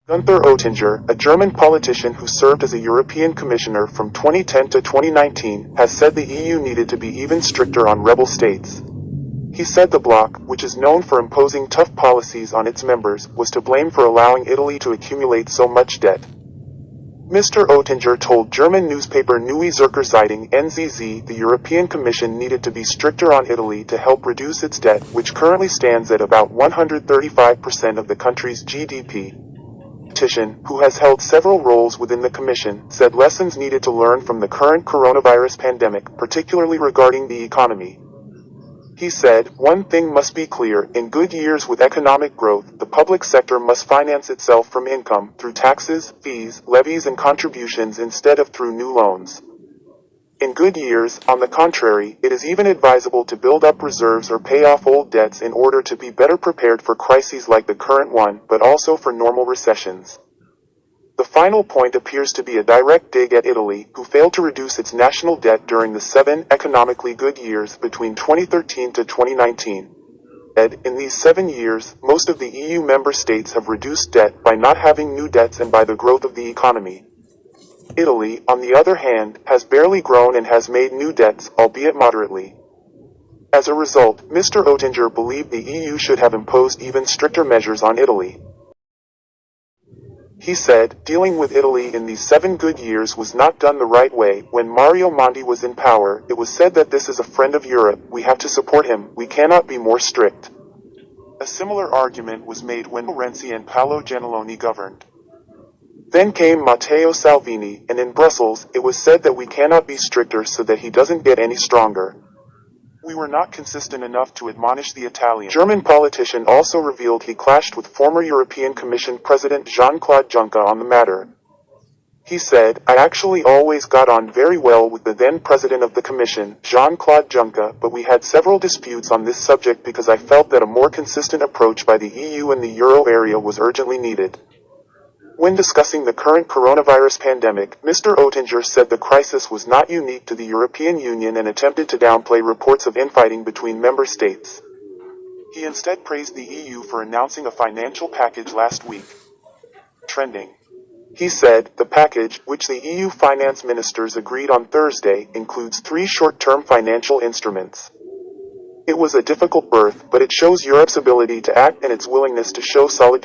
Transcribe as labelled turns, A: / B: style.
A: Günther Oettinger, a German politician who served as a European Commissioner from 2010 to 2019, has said the EU needed to be even stricter on rebel states. He said the bloc, which is known for imposing tough policies on its members, was to blame for allowing Italy to accumulate so much debt. Mr. Oettinger told German newspaper Neue Zürcher Zeitung (NZZ) the European Commission needed to be stricter on Italy to help reduce its debt, which currently stands at about 135% of the country's GDP. Politician, who has held several roles within the Commission, said lessons needed to learn from the current coronavirus pandemic, particularly regarding the economy. He said, "One thing must be clear, in good years with economic growth, the public sector must finance itself from income, through taxes, fees, levies and contributions instead of through new loans. In good years, on the contrary, it is even advisable to build up reserves or pay off old debts in order to be better prepared for crises like the current one, but also for normal recessions." The final point appears to be a direct dig at Italy, who failed to reduce its national debt during the 7 economically good years between 2013 to 2019. In these 7 years, most of the EU member states have reduced debt by not having new debts and by the growth of the economy. Italy, on the other hand, has barely grown and has made new debts, albeit moderately. As a result, Mr. Oettinger believed the EU should have imposed even stricter measures on Italy. He said, "Dealing with Italy in these 7 good years was not done the right way. When Mario Monti was in power, it was said that this is a friend of Europe, we have to support him, we cannot be more strict." A similar argument was made when Renzi and Paolo Gentiloni governed. Then came Matteo Salvini, and in Brussels, it was said that we cannot be stricter so that he doesn't get any stronger. We were not consistent enough to admonish the Italian. German politician also revealed he clashed with former European Commission President Jean-Claude Juncker on the matter. He said, "I actually always got on very well with the then President of the Commission, Jean-Claude Juncker, but we had several disputes on this subject because I felt that a more consistent approach by the EU and the euro area was urgently needed." When discussing the current coronavirus pandemic, Mr. Oettinger said the crisis was not unique to the European Union and attempted to downplay reports of infighting between member states. He instead praised the EU for announcing a financial package last week. Trending. He said, "The package, which the EU finance ministers agreed on Thursday, includes 3 short-term financial instruments. It was a difficult birth, but it shows Europe's ability to act and its willingness to show solidarity."